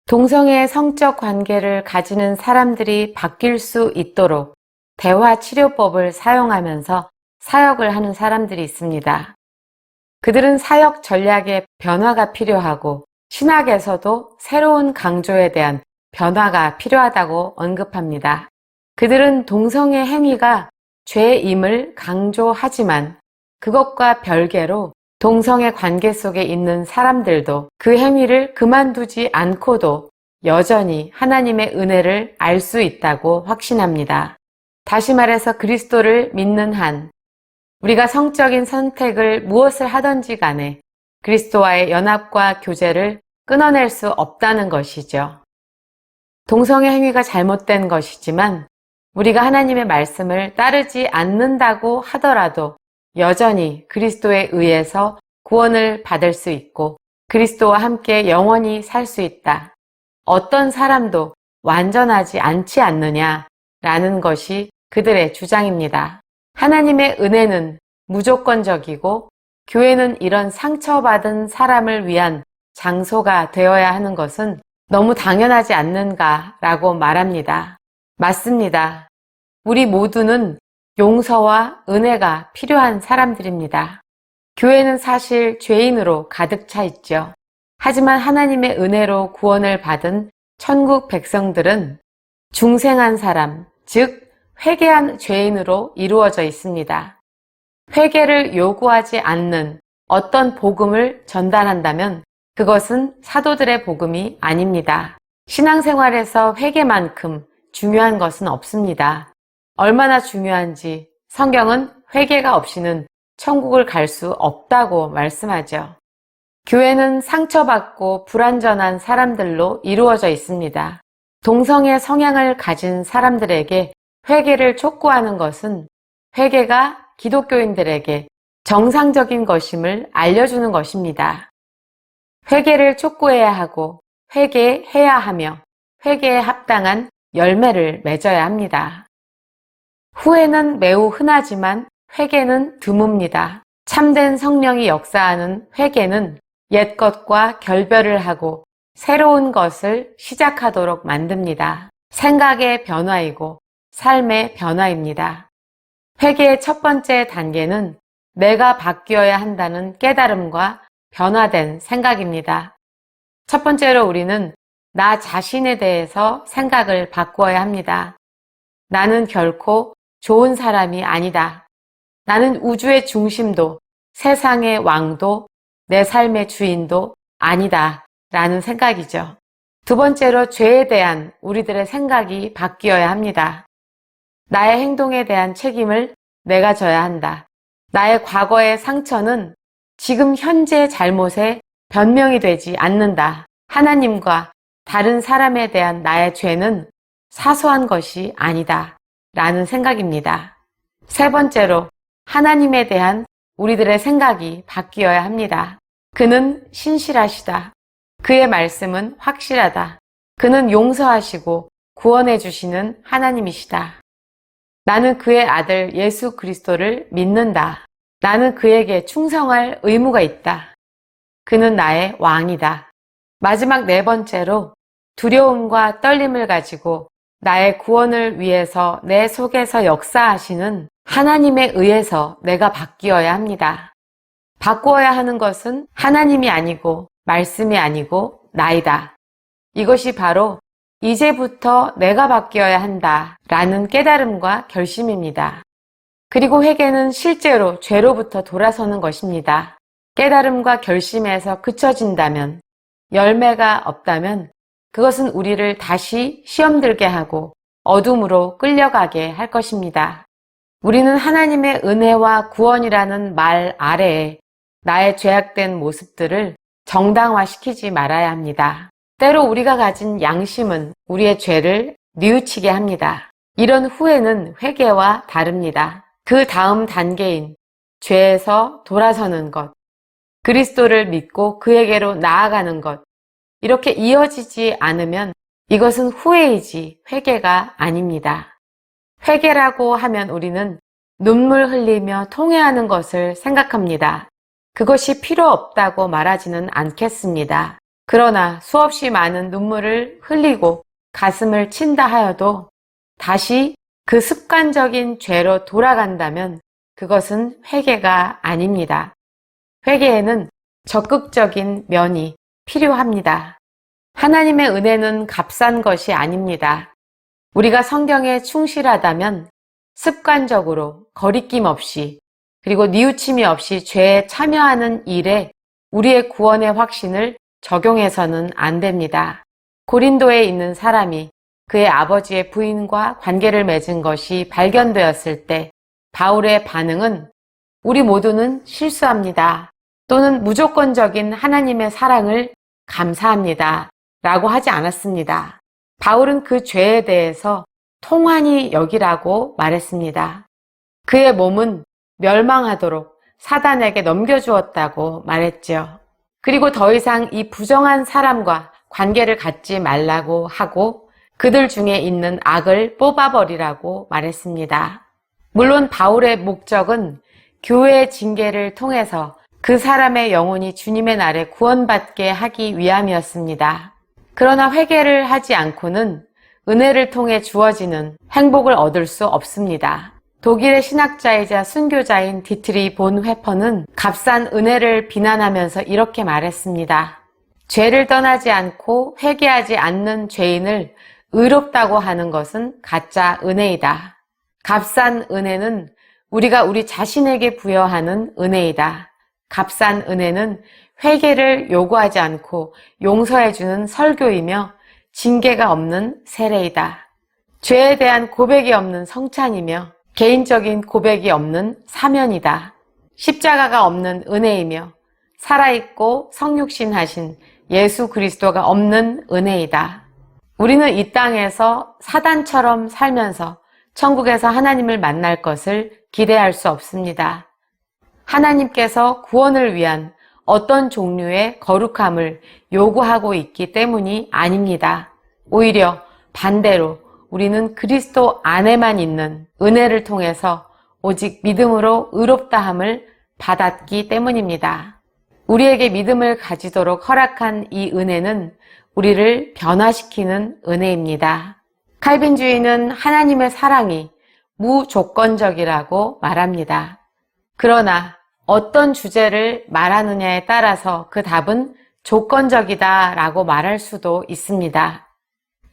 동성애의 성적 관계를 가지는 사람들이 바뀔 수 있도록 대화 치료법을 사용하면서 사역을 하는 사람들이 있습니다. 그들은 사역 전략에 변화가 필요하고 신학에서도 새로운 강조에 대한 변화가 필요하다고 언급합니다. 그들은 동성애 행위가 죄임을 강조하지만 그것과 별개로 동성애 관계 속에 있는 사람들도 그 행위를 그만두지 않고도 여전히 하나님의 은혜를 알 수 있다고 확신합니다. 다시 말해서 그리스도를 믿는 한 우리가 성적인 선택을 무엇을 하든지 간에 그리스도와의 연합과 교제를 끊어낼 수 없다는 것이죠. 동성애 행위가 잘못된 것이지만 우리가 하나님의 말씀을 따르지 않는다고 하더라도 여전히 그리스도에 의해서 구원을 받을 수 있고 그리스도와 함께 영원히 살 수 있다. 어떤 사람도 완전하지 않지 않느냐라는 것이 그들의 주장입니다. 하나님의 은혜는 무조건적이고 교회는 이런 상처받은 사람을 위한 장소가 되어야 하는 것은 너무 당연하지 않는가라고 말합니다. 맞습니다. 우리 모두는 용서와 은혜가 필요한 사람들입니다. 교회는 사실 죄인으로 가득 차 있죠. 하지만 하나님의 은혜로 구원을 받은 천국 백성들은 중생한 사람, 즉 회개한 죄인으로 이루어져 있습니다. 회개를 요구하지 않는 어떤 복음을 전달한다면 그것은 사도들의 복음이 아닙니다. 신앙생활에서 회개만큼 중요한 것은 없습니다. 얼마나 중요한지 성경은 회개가 없이는 천국을 갈 수 없다고 말씀하죠. 교회는 상처받고 불완전한 사람들로 이루어져 있습니다. 동성애 성향을 가진 사람들에게 회개를 촉구하는 것은 회개가 기독교인들에게 정상적인 것임을 알려주는 것입니다. 회개를 촉구해야 하고 회개해야 하며 회개에 합당한 열매를 맺어야 합니다. 후회는 매우 흔하지만 회개는 드뭅니다. 참된 성령이 역사하는 회개는 옛것과 결별을 하고 새로운 것을 시작하도록 만듭니다. 생각의 변화이고 삶의 변화입니다. 회개의 첫 번째 단계는 내가 바뀌어야 한다는 깨달음과 변화된 생각입니다. 첫 번째로 우리는 나 자신에 대해서 생각을 바꾸어야 합니다. 나는 결코 좋은 사람이 아니다. 나는 우주의 중심도 세상의 왕도 내 삶의 주인도 아니다 라는 생각이죠. 두 번째로 죄에 대한 우리들의 생각이 바뀌어야 합니다. 나의 행동에 대한 책임을 내가 져야 한다. 나의 과거의 상처는 지금 현재의 잘못에 변명이 되지 않는다. 하나님과 다른 사람에 대한 나의 죄는 사소한 것이 아니다 라는 생각입니다. 세 번째로 하나님에 대한 우리들의 생각이 바뀌어야 합니다. 그는 신실하시다. 그의 말씀은 확실하다. 그는 용서하시고 구원해 주시는 하나님이시다. 나는 그의 아들 예수 그리스도를 믿는다. 나는 그에게 충성할 의무가 있다. 그는 나의 왕이다. 마지막 네 번째로 두려움과 떨림을 가지고 나의 구원을 위해서 내 속에서 역사하시는 하나님에 의해서 내가 바뀌어야 합니다. 바꾸어야 하는 것은 하나님이 아니고 말씀이 아니고 나이다. 이것이 바로 이제부터 내가 바뀌어야 한다 라는 깨달음과 결심입니다. 그리고 회개는 실제로 죄로부터 돌아서는 것입니다. 깨달음과 결심에서 그쳐진다면, 열매가 없다면 그것은 우리를 다시 시험 들게 하고 어둠으로 끌려가게 할 것입니다. 우리는 하나님의 은혜와 구원이라는 말 아래에 나의 죄악된 모습들을 정당화시키지 말아야 합니다. 때로 우리가 가진 양심은 우리의 죄를 뉘우치게 합니다. 이런 후회는 회개와 다릅니다. 그 다음 단계인 죄에서 돌아서는 것, 그리스도를 믿고 그에게로 나아가는 것, 이렇게 이어지지 않으면 이것은 후회이지 회개가 아닙니다. 회개라고 하면 우리는 눈물 흘리며 통회하는 것을 생각합니다. 그것이 필요 없다고 말하지는 않겠습니다. 그러나 수없이 많은 눈물을 흘리고 가슴을 친다 하여도 다시 그 습관적인 죄로 돌아간다면 그것은 회개가 아닙니다. 회개에는 적극적인 면이 필요합니다. 하나님의 은혜는 값싼 것이 아닙니다. 우리가 성경에 충실하다면 습관적으로 거리낌 없이 그리고 뉘우침이 없이 죄에 참여하는 일에 우리의 구원의 확신을 적용해서는 안 됩니다. 고린도에 있는 사람이 그의 아버지의 부인과 관계를 맺은 것이 발견되었을 때 바울의 반응은 우리 모두는 실수합니다. 또는 무조건적인 하나님의 사랑을 감사합니다. 라고 하지 않았습니다. 바울은 그 죄에 대해서 통한이 여기라고 말했습니다. 그의 몸은 멸망하도록 사단에게 넘겨주었다고 말했죠. 그리고 더 이상 이 부정한 사람과 관계를 갖지 말라고 하고 그들 중에 있는 악을 뽑아버리라고 말했습니다. 물론 바울의 목적은 교회의 징계를 통해서 그 사람의 영혼이 주님의 날에 구원받게 하기 위함이었습니다. 그러나 회개를 하지 않고는 은혜를 통해 주어지는 행복을 얻을 수 없습니다. 독일의 신학자이자 순교자인 디트리 본 회퍼는 값싼 은혜를 비난하면서 이렇게 말했습니다. 죄를 떠나지 않고 회개하지 않는 죄인을 의롭다고 하는 것은 가짜 은혜이다. 값싼 은혜는 우리가 우리 자신에게 부여하는 은혜이다. 값싼 은혜는 회개를 요구하지 않고 용서해주는 설교이며 징계가 없는 세례이다. 죄에 대한 고백이 없는 성찬이며 개인적인 고백이 없는 사면이다. 십자가가 없는 은혜이며 살아있고 성육신하신 예수 그리스도가 없는 은혜이다. 우리는 이 땅에서 사단처럼 살면서 천국에서 하나님을 만날 것을 기대할 수 없습니다. 하나님께서 구원을 위한 어떤 종류의 거룩함을 요구하고 있기 때문이 아닙니다. 오히려 반대로 우리는 그리스도 안에만 있는 은혜를 통해서 오직 믿음으로 의롭다함을 받았기 때문입니다. 우리에게 믿음을 가지도록 허락한 이 은혜는 우리를 변화시키는 은혜입니다. 칼빈주의는 하나님의 사랑이 무조건적이라고 말합니다. 그러나 어떤 주제를 말하느냐에 따라서 그 답은 조건적이다라고 말할 수도 있습니다.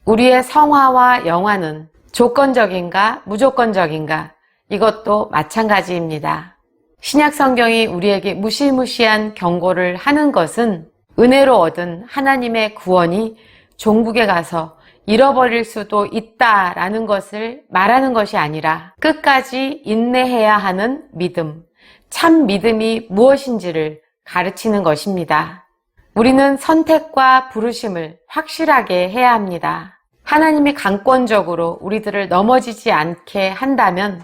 우리의 성화와 영화는 조건적인가 무조건적인가 이것도 마찬가지입니다. 신약 성경이 우리에게 무시무시한 경고를 하는 것은 은혜로 얻은 하나님의 구원이 종국에 가서 잃어버릴 수도 있다라는 것을 말하는 것이 아니라 끝까지 인내해야 하는 믿음, 참 믿음이 무엇인지를 가르치는 것입니다. 우리는 선택과 부르심을 확실하게 해야 합니다. 하나님이 강권적으로 우리들을 넘어지지 않게 한다면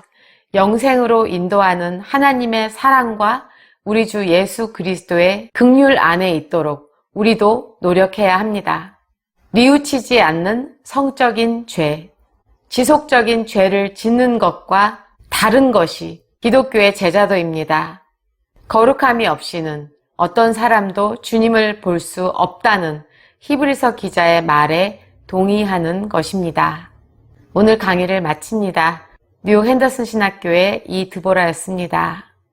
영생으로 인도하는 하나님의 사랑과 우리 주 예수 그리스도의 긍휼 안에 있도록 우리도 노력해야 합니다. 뉘우치지 않는 성적인 죄, 지속적인 죄를 짓는 것과 다른 것이 기독교의 제자도입니다. 거룩함이 없이는 어떤 사람도 주님을 볼 수 없다는 히브리서 기자의 말에 동의하는 것입니다. 오늘 강의를 마칩니다. 뉴욕 핸더슨 신학교의 이드보라였습니다.